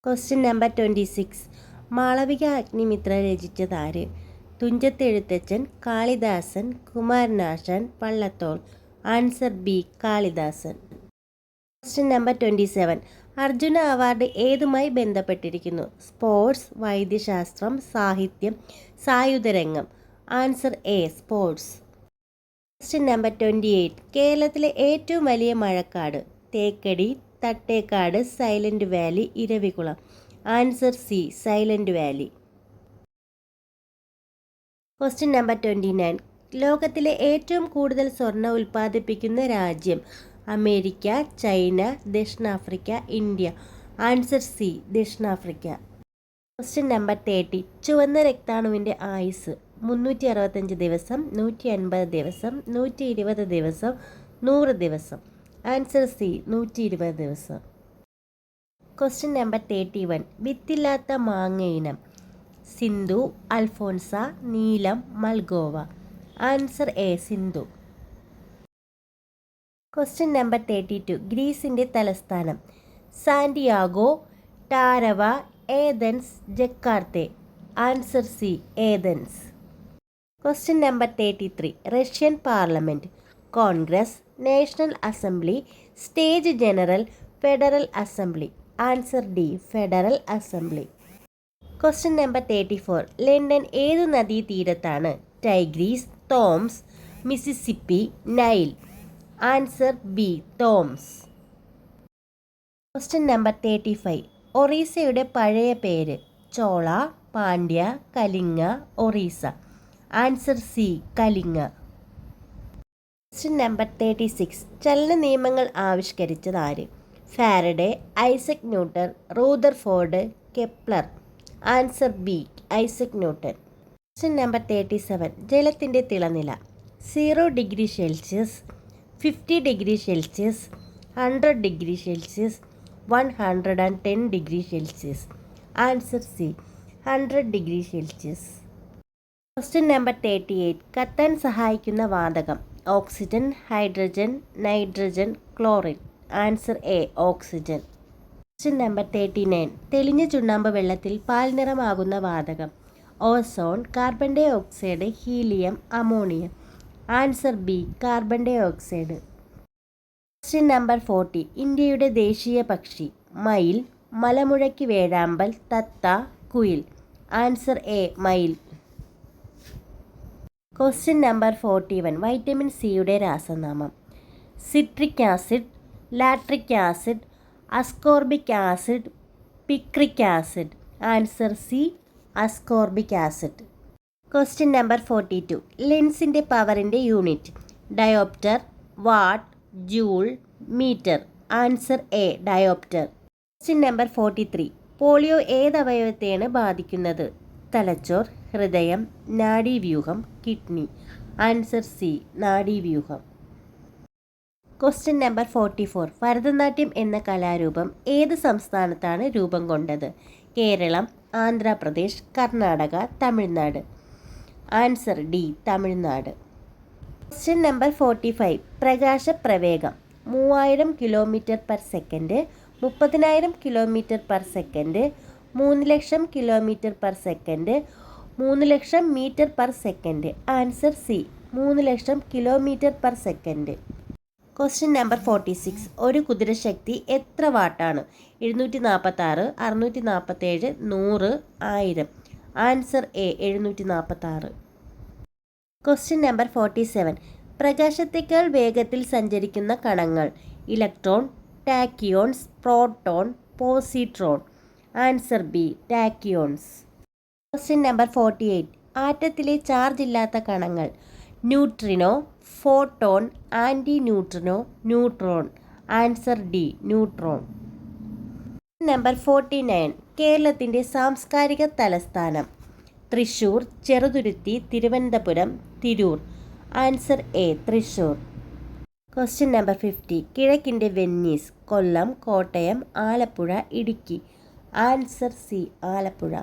Question number 26. Malavika Agnimitra രചിച്ചതാര്? Thunchath Ezhuthachan, Kalidasan, Kumaranasan, Vallathol. Answer B, Kalidasan. Question number 27. Arjuna award ഏതുമായി ബന്ധപ്പെട്ടിരിക്കുന്നു? സ്പോർട്സ്, വൈദ്യശാസ്ത്രം, സാഹിത്യം, സായുധരംഗം. Answer A, sports. Question number 28. കേരളത്തിലെ ഏറ്റവും വലിയ മഴക്കാട്? Thekkady, Thattekad, Silent Valley, Eravikulam. Answer C, Silent Valley. Question number 29. ലോകത്തിലെ ഏറ്റവും കൂടുതൽ സ്വർണ്ണ ഉൽപ്പാദിപ്പിക്കുന്ന രാജ്യം? അമേരിക്ക, ചൈന, ദക്ഷിണാഫ്രിക്ക, ഇന്ത്യ. ആൻസർ സി, ദക്ഷിണാഫ്രിക്ക. Question number 30. ചുവന്ന രക്താണുവിൻ്റെ ആയുസ്? 365 ദിവസം, 150 ദിവസം, 120 ദിവസം, 100 ദിവസം. ആൻസർ സി, 120 ദിവസം. Question number 31. വിത്തില്ലാത്ത മാങ്ങ ഇനം? Sindhu, Alphonso, Neelam, Malgova. Answer A, Sindhu. Question number 32. ഗ്രീസിൻ്റെ തലസ്ഥാനം? Santiago, Tarawa, Athens, Jakarta. Answer C, Athens. Question number 33. Russian parliament? Congress, National Assembly, State General, Federal Assembly. Answer D, Federal Assembly. Question number 34. London ഏതു നദീതീരത്താണ്? Tigris, Thames, Mississippi, Nile. Answer B, Thames. Question number 35. ഒറീസയുടെ പഴയ പേര്? Chola, Pandya, Kalinga, Orissa. Answer C, Kalinga. Question number 36. ചലന നിയമങ്ങൾ ആവിഷ്കരിച്ചത് ആര്? Faraday, Isaac Newton, Rutherford, Kepler. Answer B, Isaac Newton. Question number 37. ജലത്തിൻ്റെ തിളനില? 0 degree Celsius, 50 degree Celsius, 100 degree Celsius, 110 degree Celsius. Answer C, 100 degree Celsius. Question number 38. കത്താൻ സഹായിക്കുന്ന വാതകം? Oxygen, hydrogen, nitrogen, chlorine. Answer A, oxygen. Question number 39. തെളിഞ്ഞ ചുണ്ണാമ്പ് വെള്ളത്തിൽ പാൽ നിറമാകുന്ന വാതകം? Ozone, carbon dioxide, helium, ammonium. Answer B, carbon dioxide. Question number 40. ഇന്ത്യയുടെ ദേശീയ പക്ഷി? മയിൽ, മലമുഴക്കി വേഴാമ്പൽ, തത്ത, കുയിൽ. ആൻസർ എ, മയിൽ. Question number 41. വൈറ്റമിൻ സിയുടെ രാസനാമം? Citric acid, lactic acid, ascorbic acid, picric acid. Answer C, ascorbic acid. Question number 42. ലെൻസിൻ്റെ പവറിൻ്റെ unit? Dioptre, watt, joule, metre. Answer A, dioptre. Question number 43. Polio ഏതവയവത്തെയാണ് ബാധിക്കുന്നത്? തലച്ചോർ, ഹൃദയം, നാഡീവ്യൂഹം, കിഡ്നി. ആൻസർ സി, നാഡീവ്യൂഹം. Question number 44. ഭരതനാട്യം എന്ന കലാരൂപം ഏത് സംസ്ഥാനത്താണ് രൂപം കൊണ്ടത്? Keralam, Andhra Pradesh, Karnataka, Tamil Nadu. Answer D, Tamil Nadu. Question number 45. പ്രകാശപ്രവേഗം? 3000 km/s, 30,000 km/s, 3,00,000 km/s, 3,00,000 m/s. Answer C, 3,00,000 km/s. Question number 46. ഒരു കുതിരശക്തി എത്ര വാട്ടാണ്? 746, 647, 100, 1000. Answer A, 746. Question number 47. പ്രകാശത്തേക്കാൾ വേഗത്തിൽ സഞ്ചരിക്കുന്ന കണങ്ങൾ? Electron, tachyons, proton, positron. Answer B, tachyons. Question number 48. ആറ്റത്തിലെ ചാർജ് ഇല്ലാത്ത കണങ്ങൾ? Neutrino, photon, anti neutrino, neutron. Answer D, neutron. Number 49. കേരളത്തിൻ്റെ സാംസ്കാരിക തലസ്ഥാനം? Thrissur, Cheruthuruthy, Thiruvananthapuram, Tirur. Answer A, Thrissur. Question number 50. കിഴക്കിൻ്റെ Venice? Kollam, Kottayam, Alappuzha, Idukki. Answer C, Alappuzha.